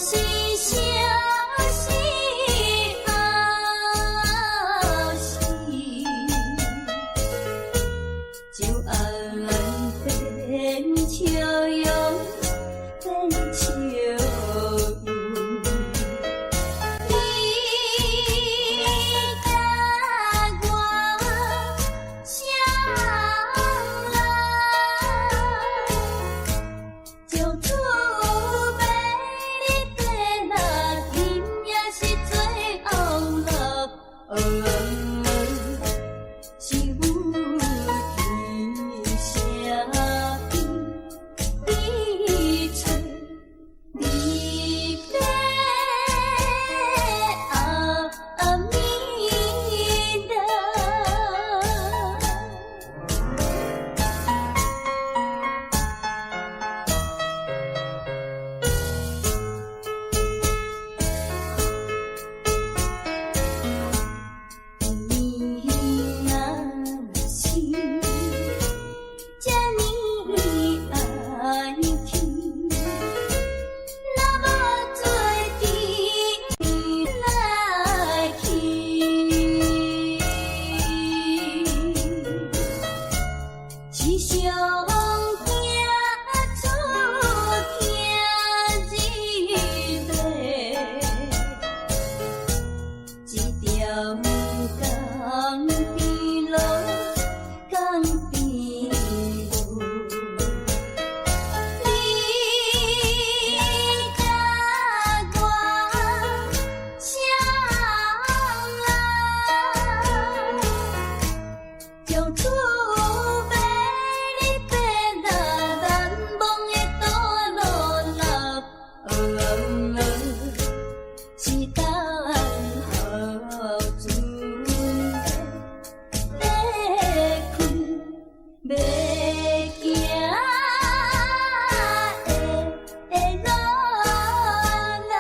是消息后事，就暗变笑容变笑容。你甲我相爱，将厝买你地那今也是最后乐。是有天啥边比找你的阿弥陀。你若是这呢爱去，那么做阵来去，是上惊出惊日落。一条江边路，江边路，你甲我相爱，将厝买你地那难忘的道路路，是等候船要开，要行的路。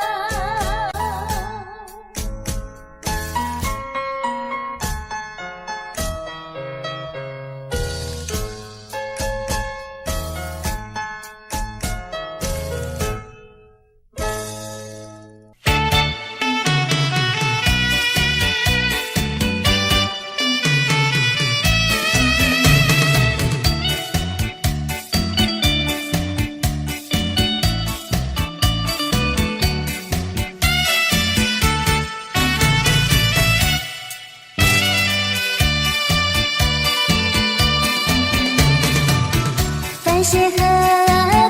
淡水河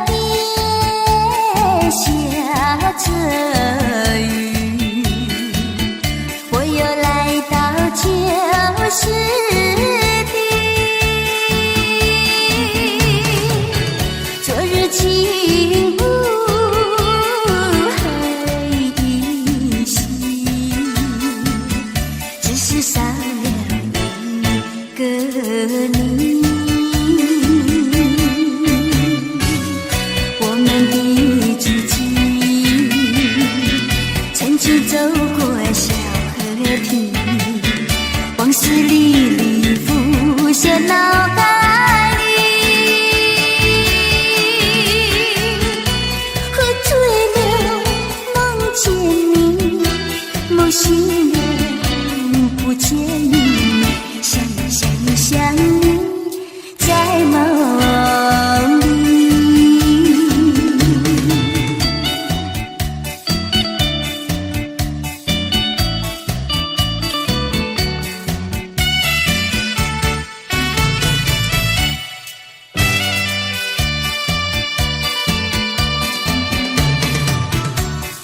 边下着雨，我又来到旧时地。昨日情雾还依稀，只是少了一个你。我们的足迹曾经走过小河堤，往事历历浮现脑海里。喝醉了梦见你，梦醒了不见你，想你在梦里。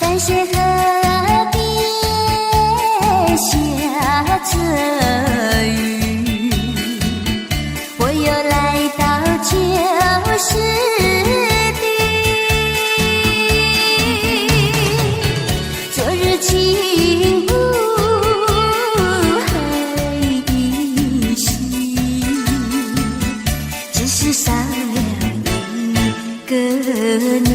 淡水河边下着雨，我又来到旧时地。昨日情雾还依稀，只是少了一个你。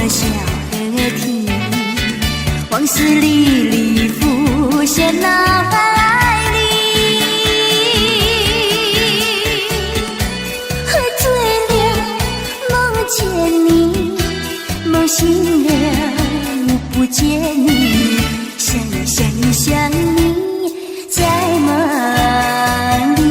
小河堤，往事历历浮现脑海里。喝醉了，梦见你，梦醒了，不见你，想你在梦里。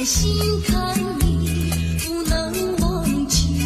心坎里不能忘记。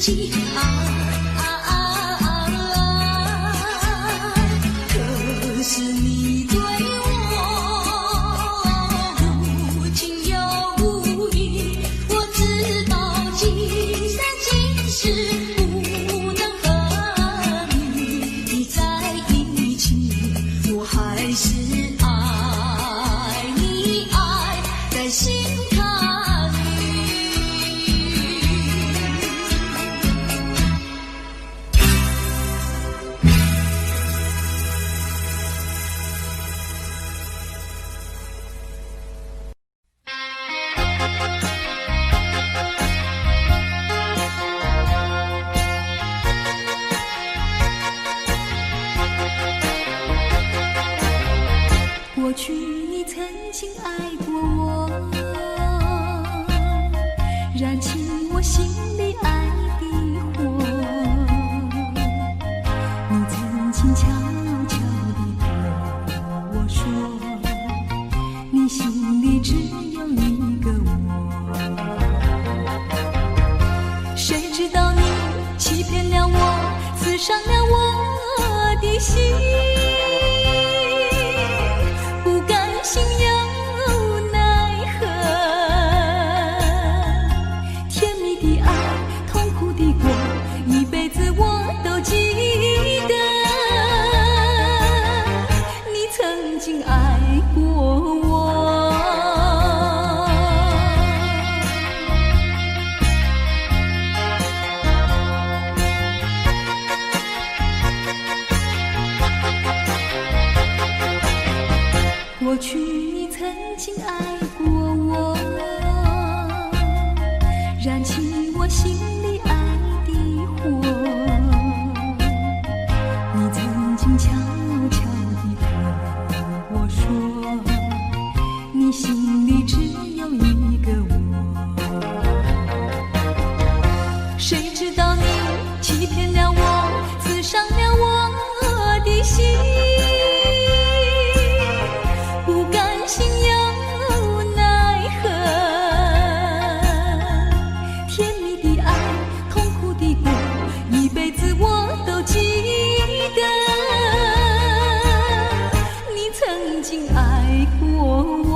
己爱，可是你对我无情又无义，我知道今生今世不能和你在一起，我还是爱你爱在心坎里。过去你曾经爱过我，燃起我心里爱的火。你曾经悄悄地对我说，你心里只有一个我。谁知道你欺骗了我，刺伤了我的心。心有奈何，甜蜜的爱，痛苦的过，一辈子我都记得。你曾经爱过我，过去你曾经爱过我，燃起我心里爱的火。你曾经悄悄地对我说，你心里只有一个我。谁知道你欺骗了我，刺伤了我的心。心有奈何，甜蜜的爱，痛苦的过，一辈子我都记得。你曾经爱过我。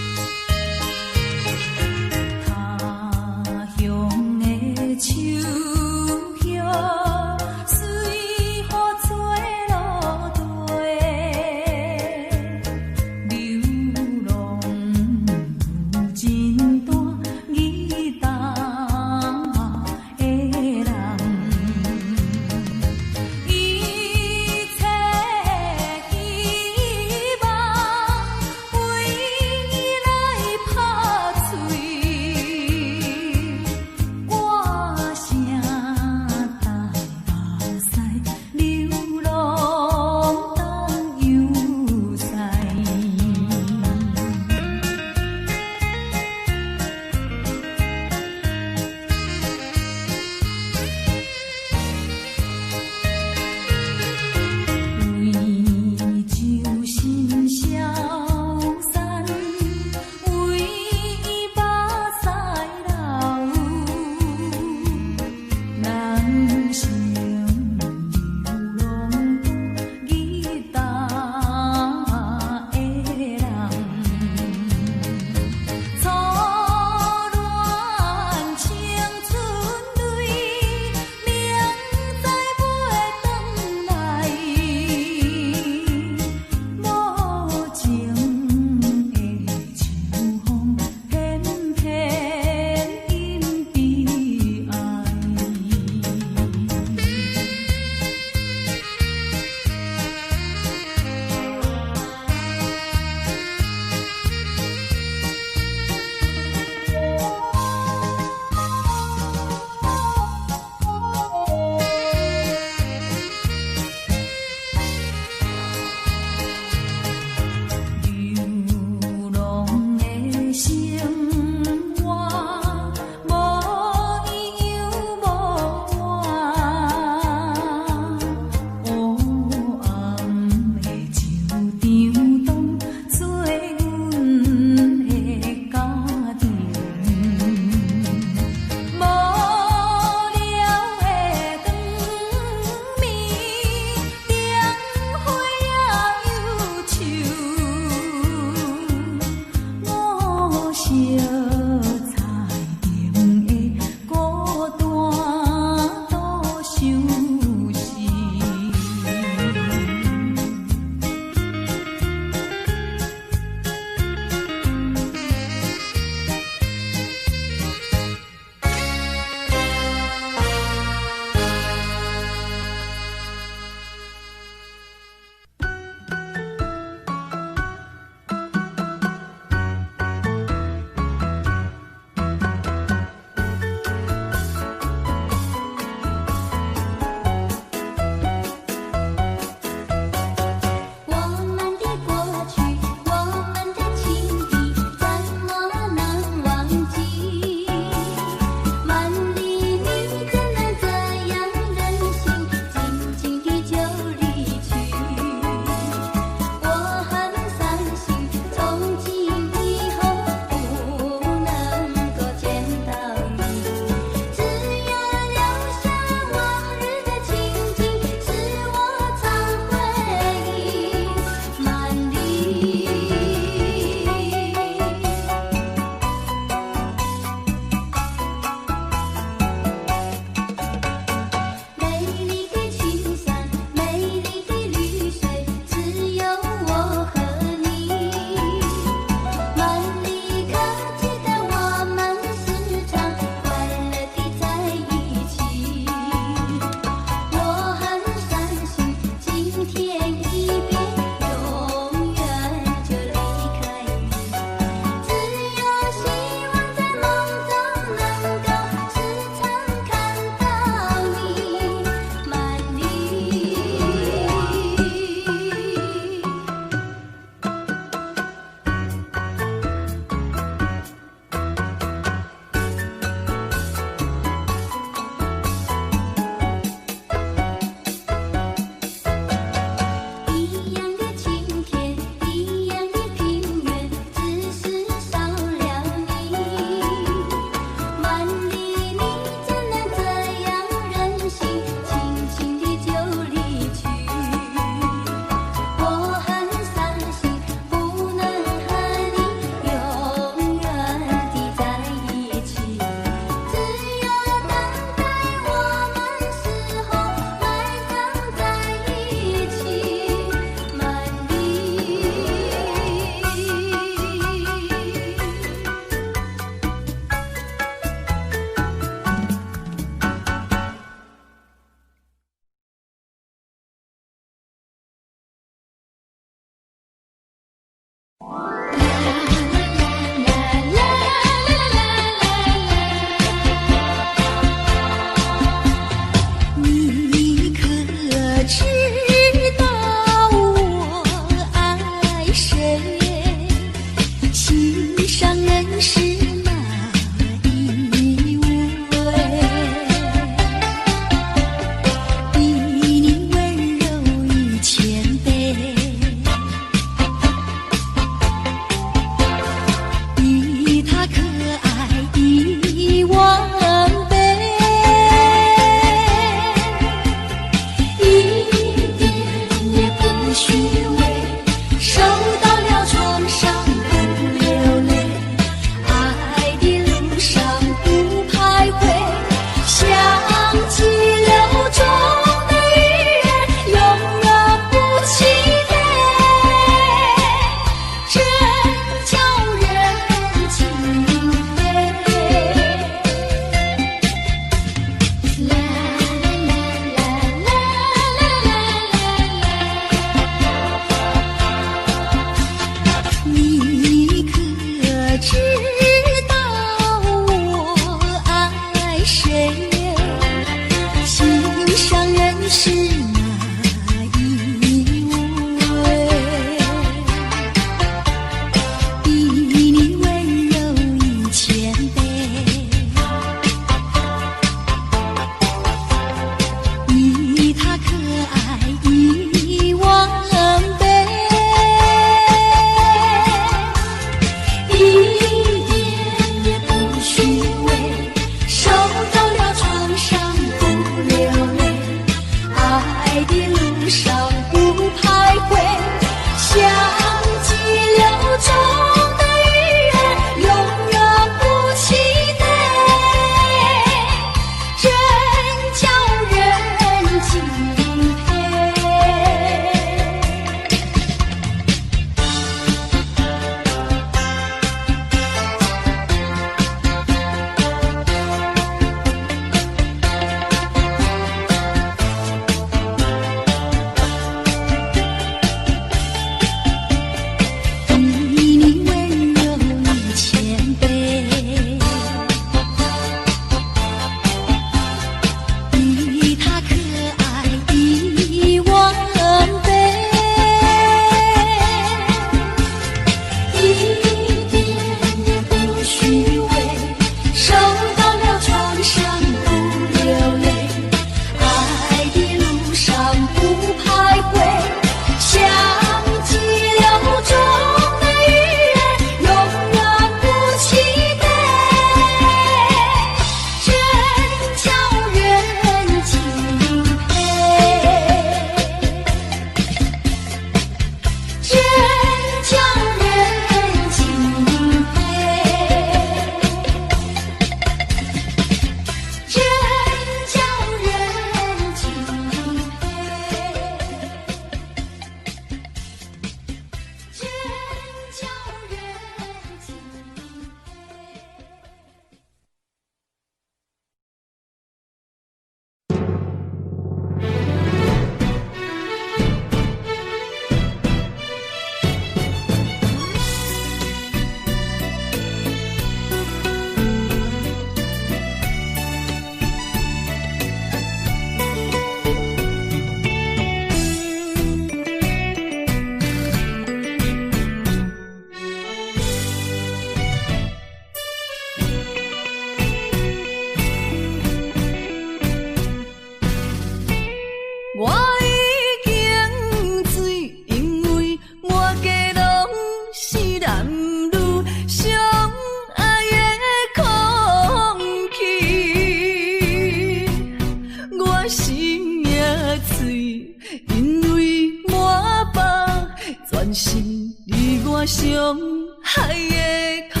伤害的口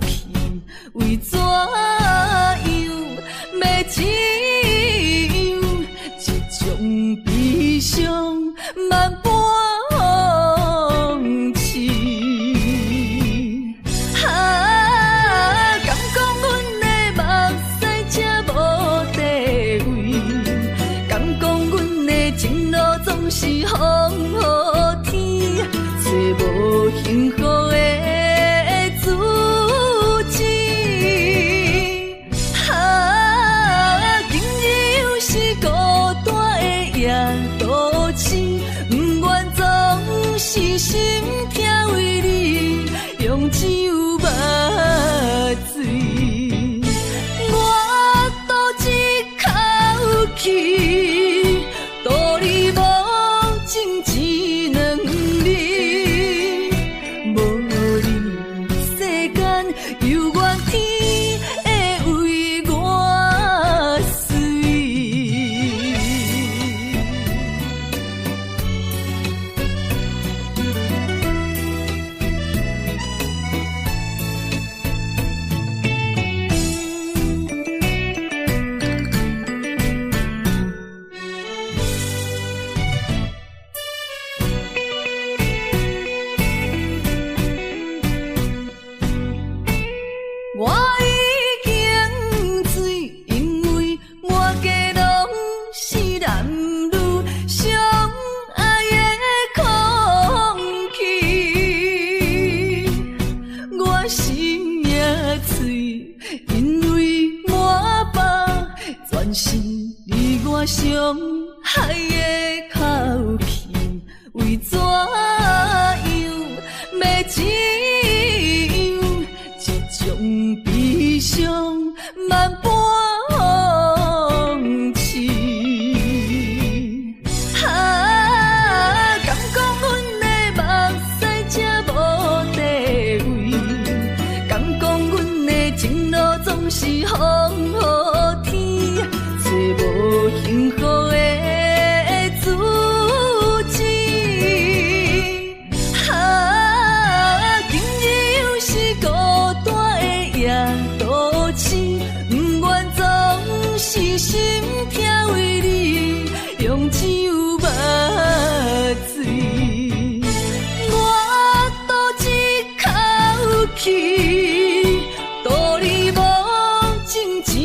气，为怎样要怎样？这种悲伤万般放弃。敢讲阮的目屎才无地位，敢讲阮的情路总是风雨天，找无幸福的自己。今日又是孤单的夜都市，不愿总是心痛为你用酒目水。我赌一口气，赌你无情一两日，无你世间犹原天会为我水。我已经醉，因为满街拢是男女相爱的空气。我心也碎，因为满腹全是你我伤害的口气，为怎样要怎样？这种悲伤万般放弃。敢讲阮的目屎才无地位，敢讲阮的情路总是风雨天，找无幸福的自己。今日又是孤单的夜都市，不愿总是心痛为你用酒目水。我赌一口气，赌你无情一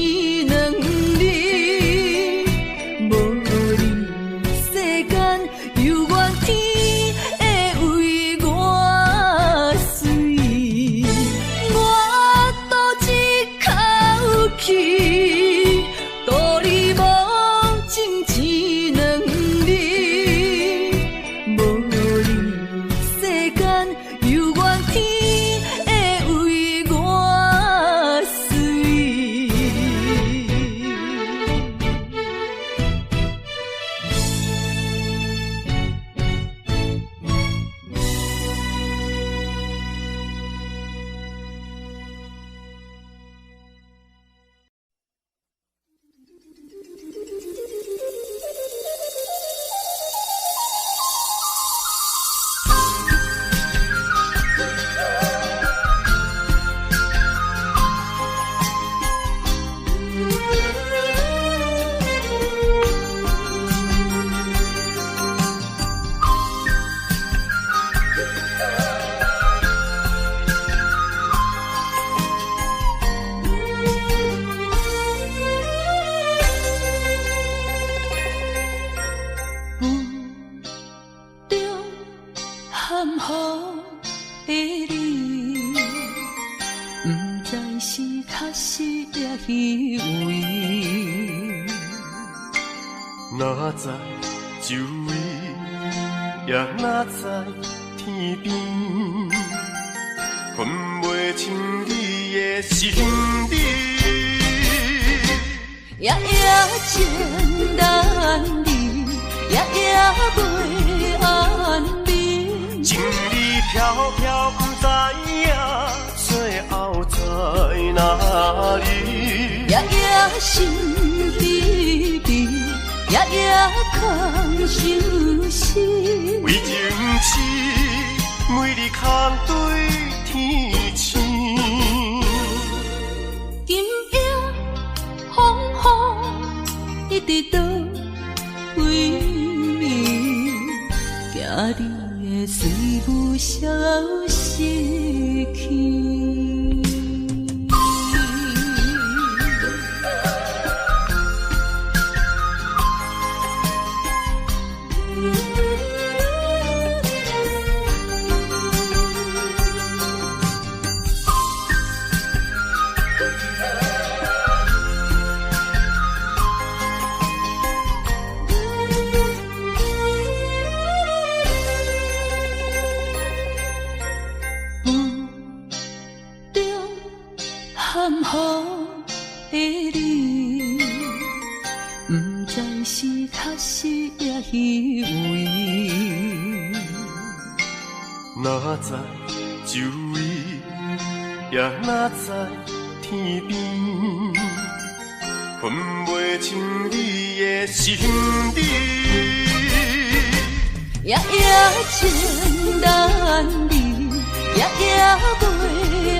两日，无你世间犹原天会为我水。我赌一口气，赌你无情一两日，无你世间犹原天会为我水。含糊的你，不知是确实也虚伪。哪知周围，也哪知天边，分袂清你的心理。夜夜情难离，夜夜袂安眠。情意飘飘，不知影最后在哪里。夜夜心悲悲，夜夜空相思。为情痴，每日空拄直倒位暝，惊你的水母消失去。含糊的你，不知是确实也虚伪。哪知周围，也哪知天边，分袂清你的心理。夜夜情难离，夜夜袂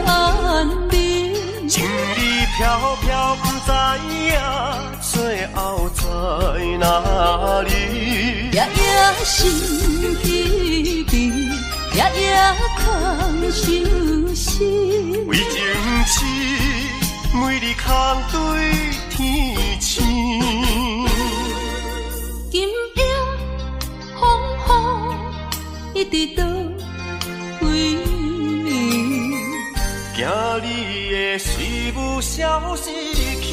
安眠。情意飘飘，不知影最后在哪里。夜夜心疲惫，夜夜空相思。为情痴，每日空对天星。今夜风雨一直倒位暝，惊你的水母消失去。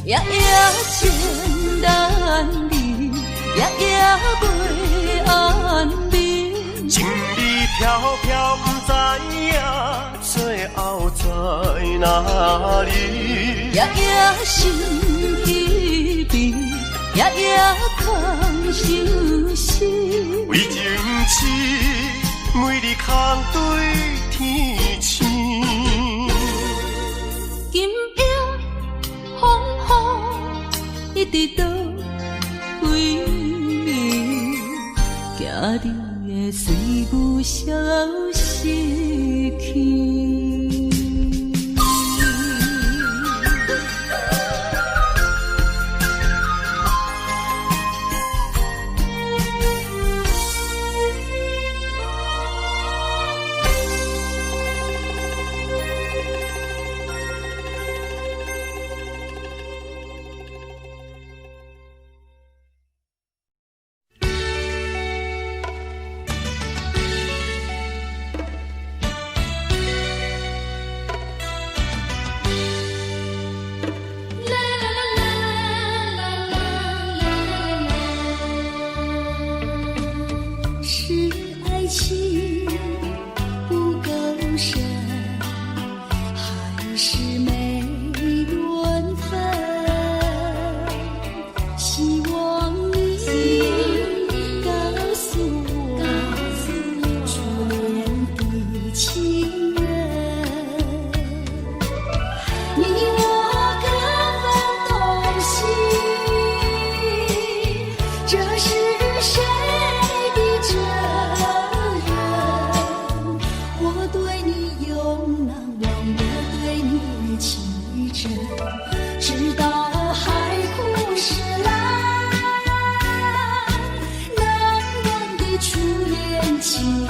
夜夜情难离，夜夜袂安眠。情意飘飘，不知影最后在哪里。夜夜心疲惫，夜夜空相思。为情痴，每日空对天星。今夜风雨一直倒位暝，惊你的水母消失去。是爱情不够深，还是没缘分？希望你告诉我，初恋的情人，你我各分东西，这是谁？直到海枯石烂，难忘的初恋情人。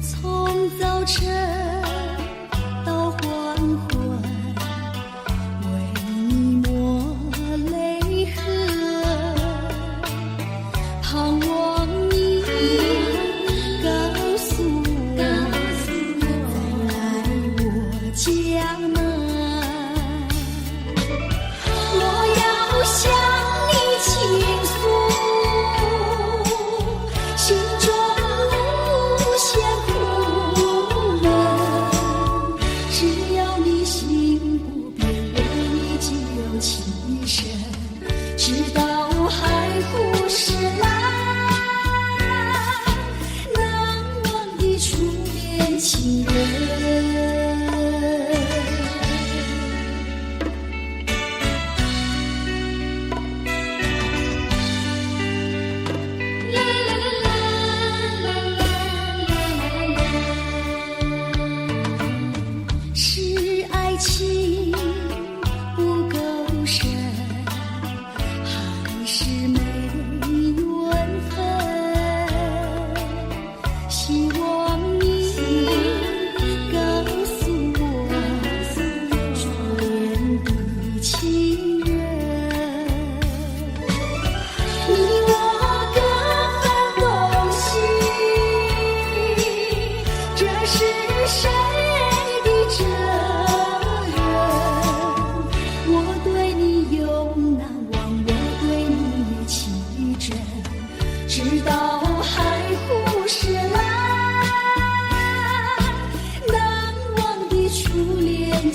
从早晨到黄昏，为你抹泪痕。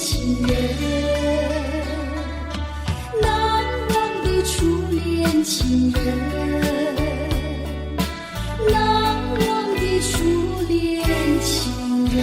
情人，难忘的初恋情人，难忘的初恋情人。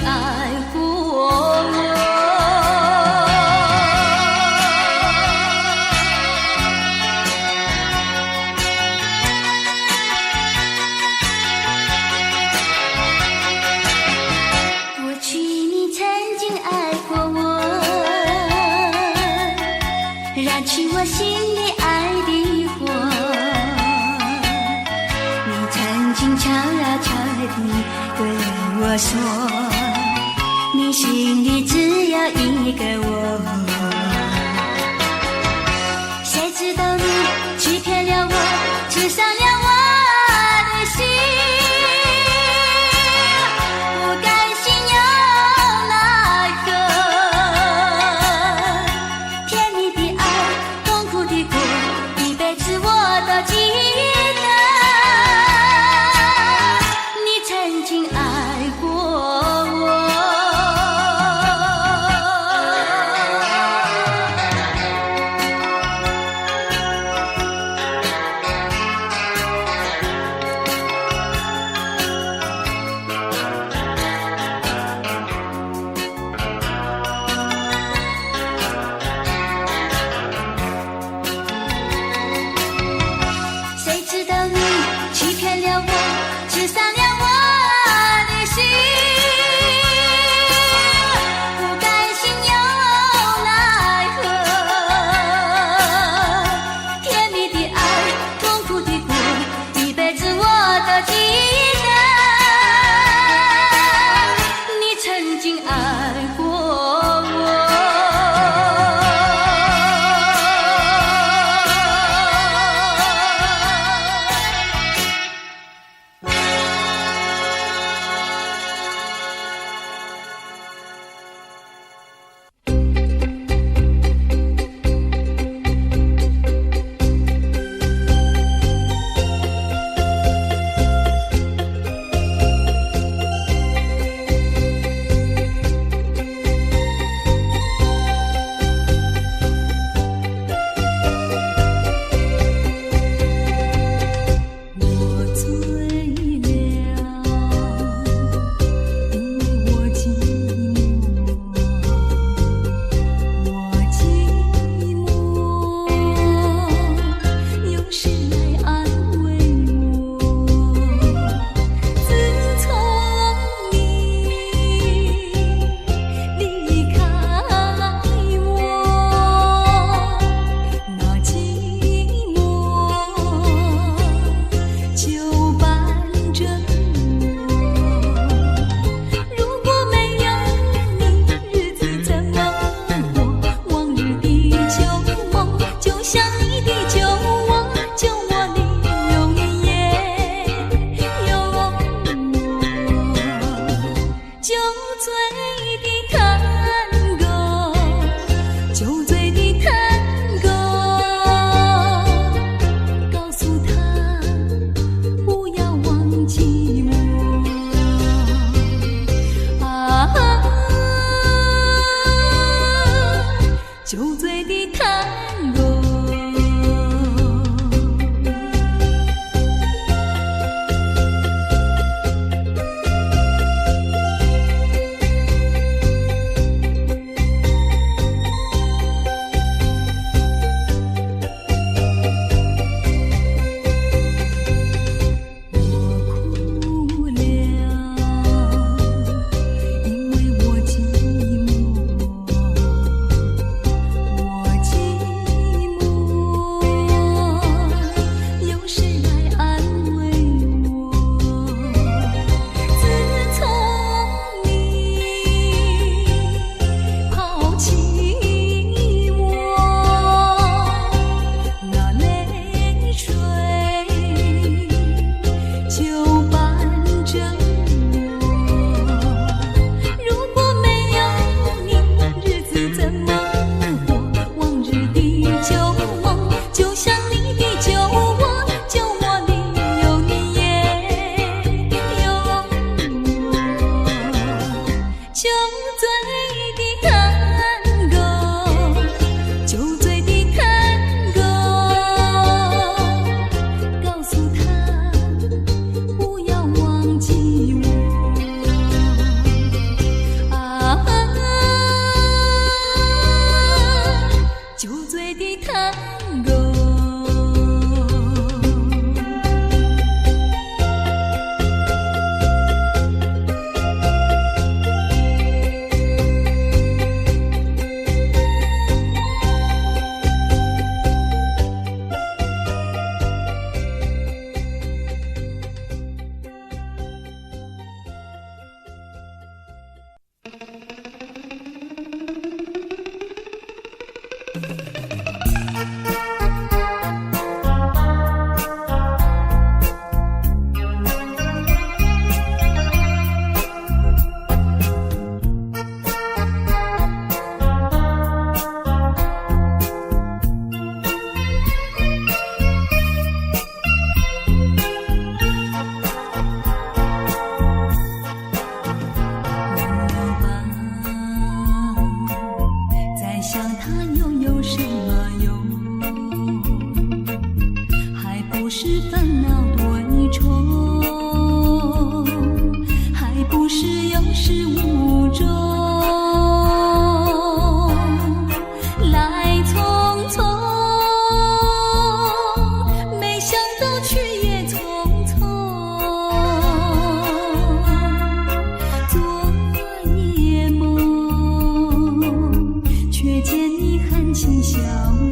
爱过我。燃起我心里爱的火。你曾经悄悄地对我说，你心里只有一个我。谁知道你欺骗了我，刺伤了我的心。不甘心又奈何，甜蜜的爱，痛苦的苦，一辈子我都记得。你曾经爱过我。谁知道你欺骗了我，刺伤了我的心。不甘心又奈何，甜蜜的爱，痛苦的苦，一辈子我都记得。你曾经爱过我。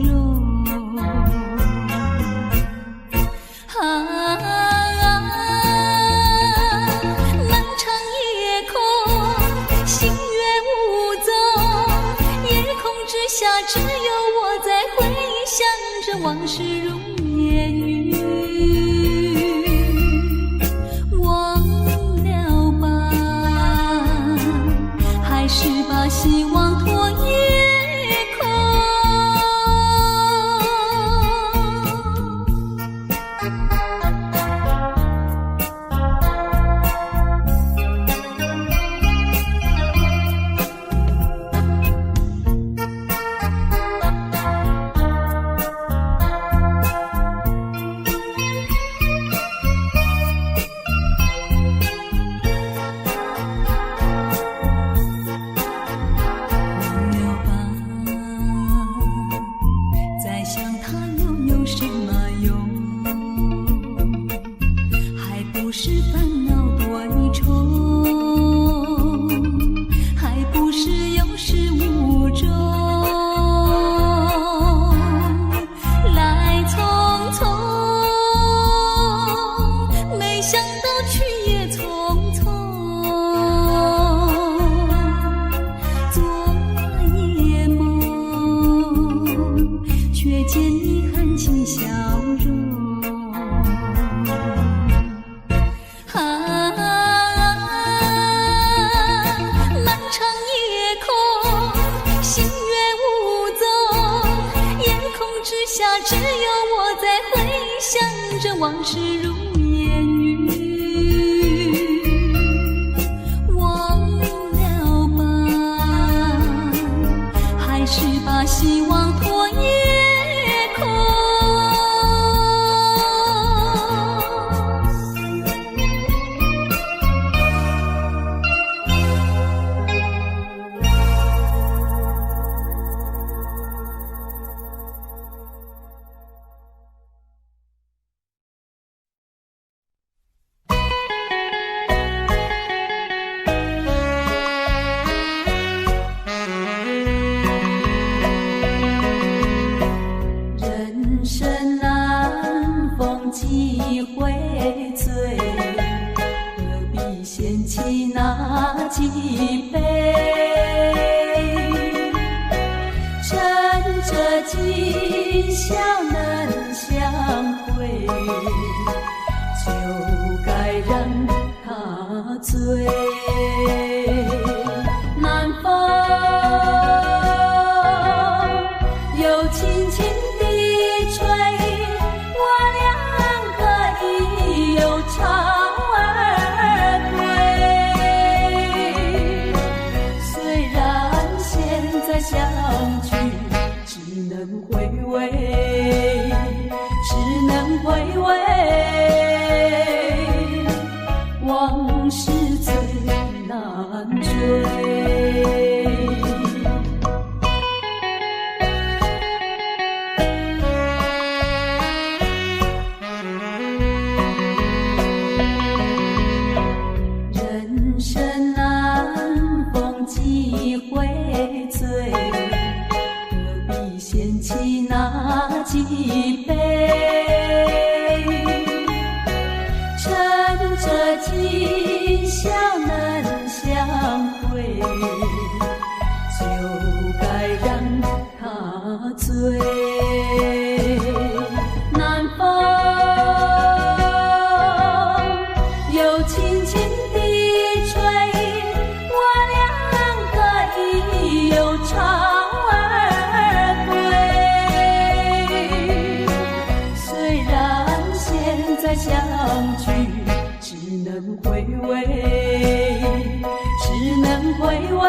容。漫长夜空，星月无踪，夜空之下只有我在回想着往事如烟云。忘了吧，还是把希望托夜空。只有我在回想着往事如烟云。忘了吧，还是把希望托夜空。几回醉，何必嫌弃那几杯？趁着今宵能相会，就该让他醉。南风又轻轻地吹，又潮而归。虽然现在相聚，只能回味，只能回味。往事最难追。那几杯，趁着今宵能相会，就该让他醉。南风又轻轻地吹，我两个已有潮。相聚只能回味，只能回味。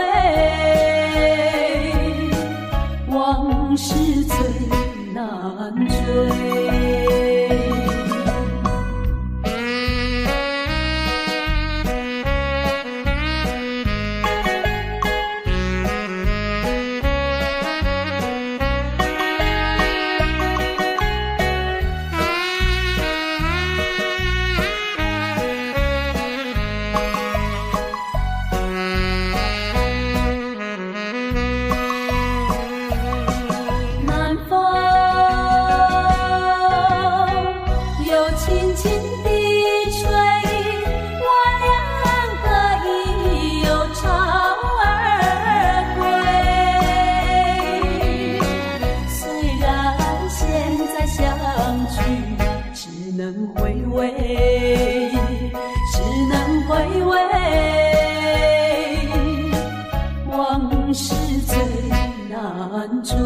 往事最难追。南风能回味，只能回味，往事最难追。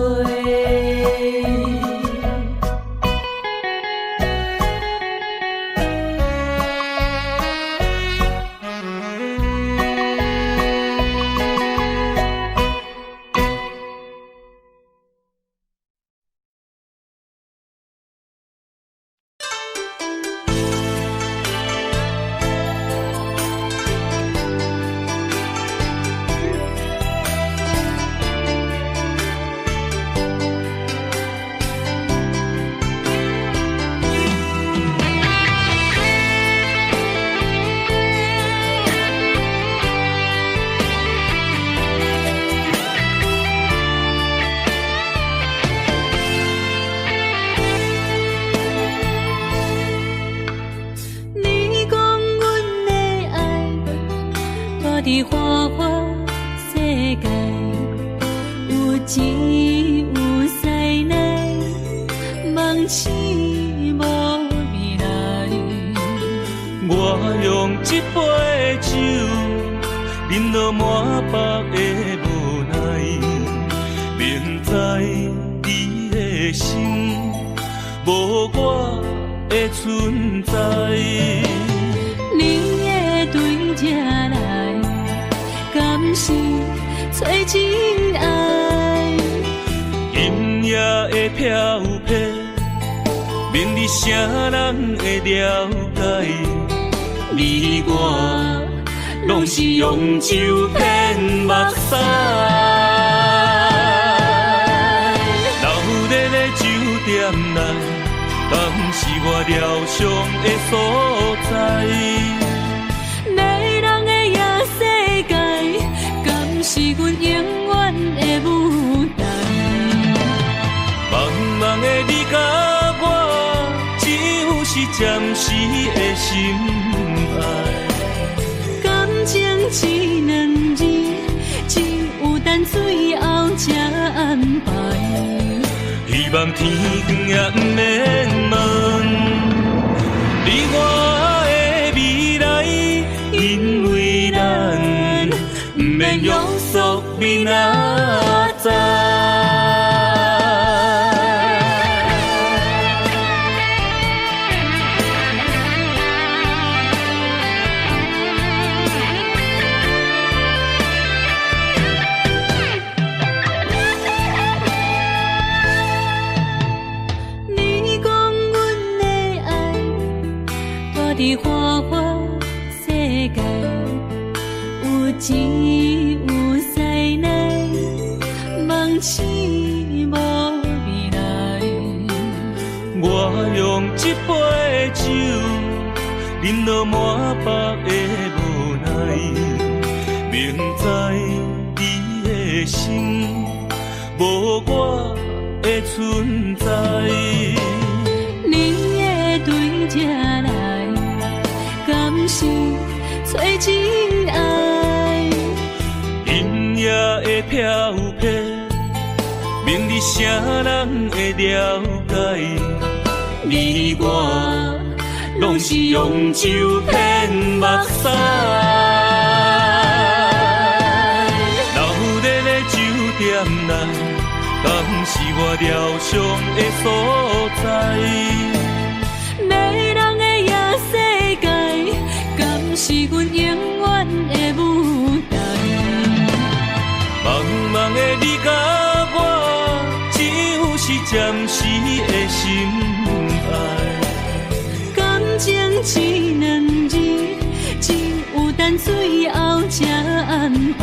伫花花世界，有钱有势来，梦醒无未来。我用一杯酒，饮落满腹的无奈，明知你的心无我的存在。你的对这来，敢是找真爱？音乐的飘飘，明日啥人会了解？你我拢是用酒骗目屎，流连的酒店内，敢是我疗伤的所在？迷人的夜世界，敢是阮永远的舞台？茫茫的你甲我，只有是暂时的心爱。感情只两字，情有等最后才安排。希望天光也不免问你我的未来，因为咱不免约束明仔载。伫花花世界，有钱有势来，梦醒无未来。我用一杯酒，饮落满腹的无奈，明知你的心无我的存在。你的对这来，敢是找真爱？音乐的飘飘，明日啥人会了解？你我拢是用酒骗目屎，流连的酒店内，敢是我疗伤的所在？迷人的夜世界，敢是阮永远的舞台？茫茫的你甲我，只有是暂时的心爱。感情只两字，情有等最后才安排。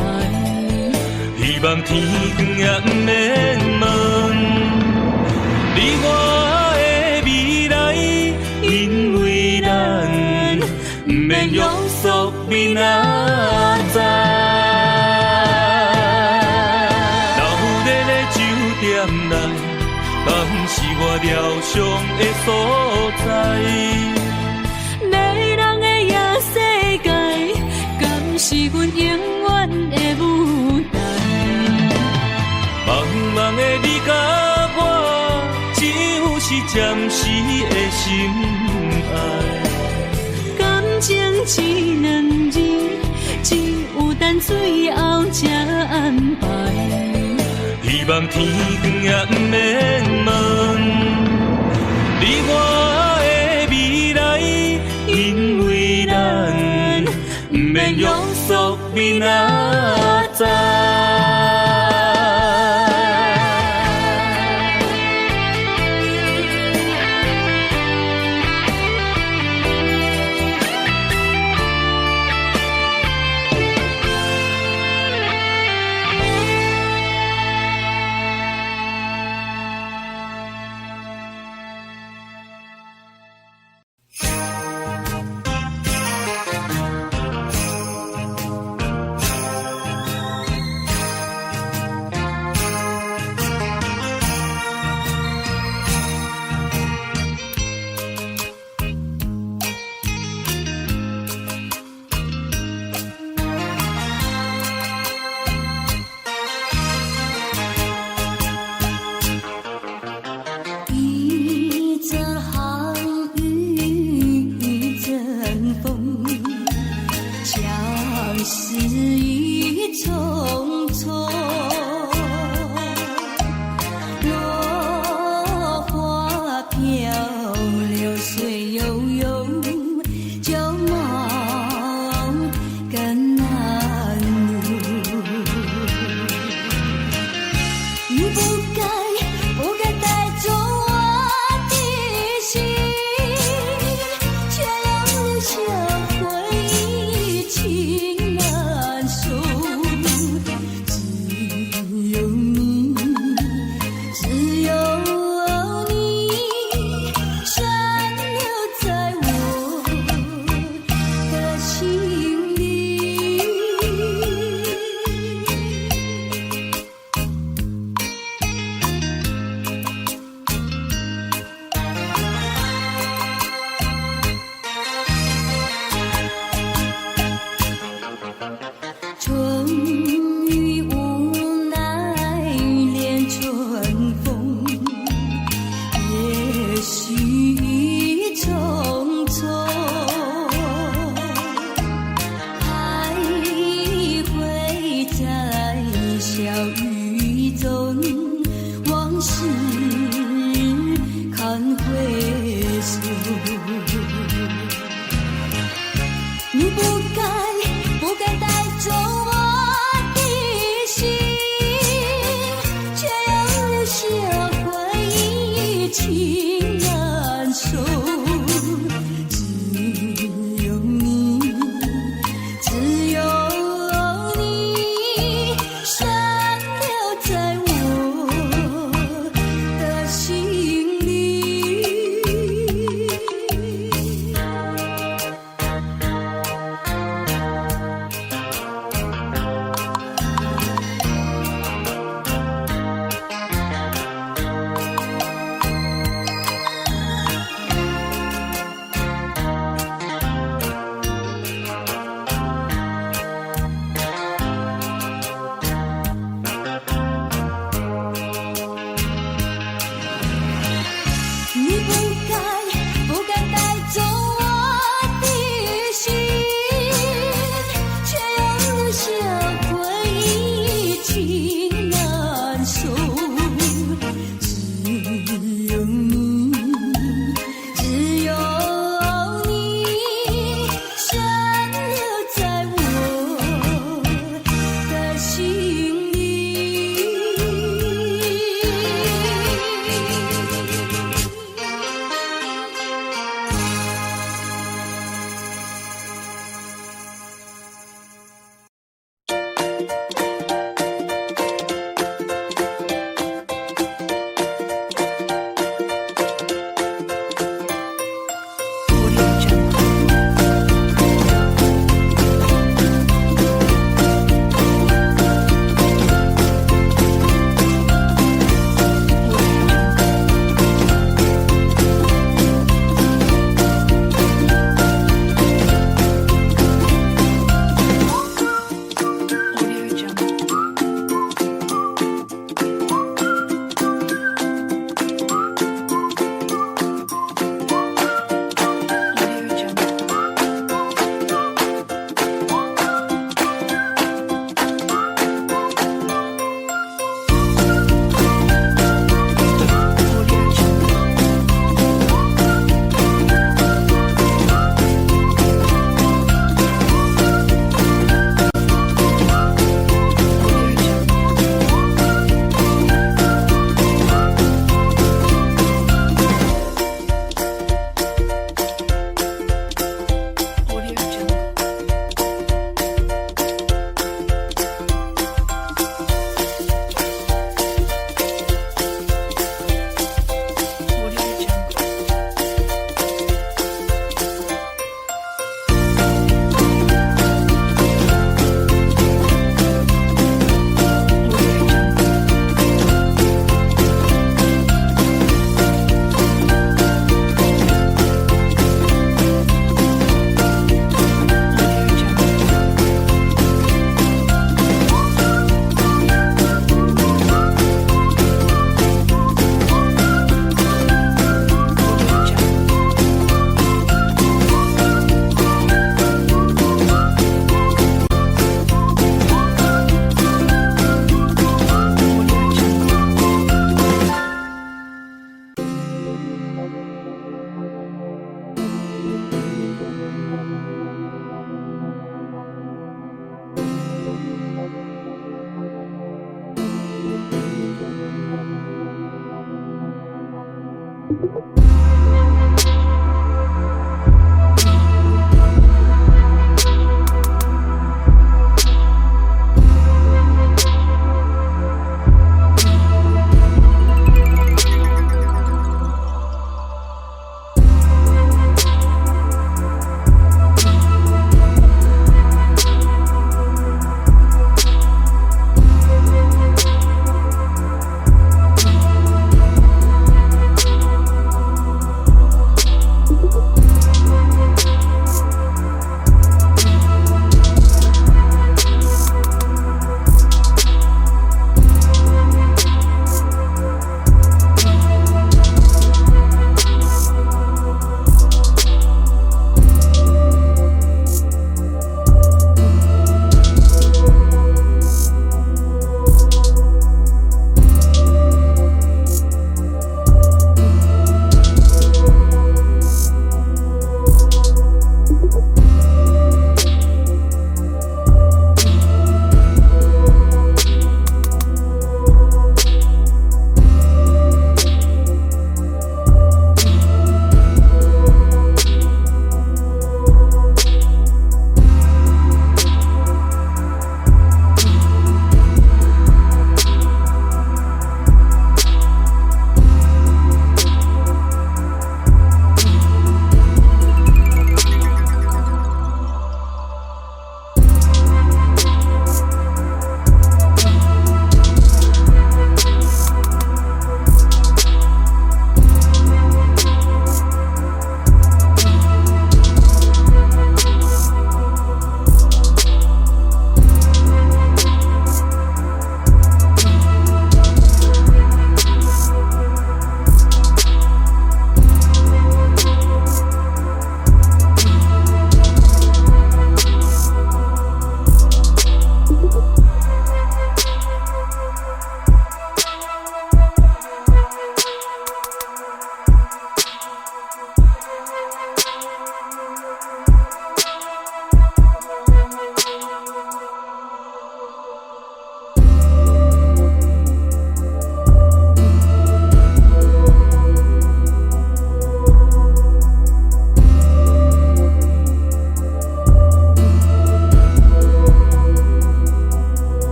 希望天光也不免问你我的未来，因为咱不免约束明仔载。流连的酒店内，敢是我疗伤的所在？迷人的夜世界，敢是阮永远的舞台？茫茫的你甲我，只有是暂时的心爱。感情一两字，只有等最后才安排。希望天光也不免问，你我的未来，因为咱不免约束明仔载。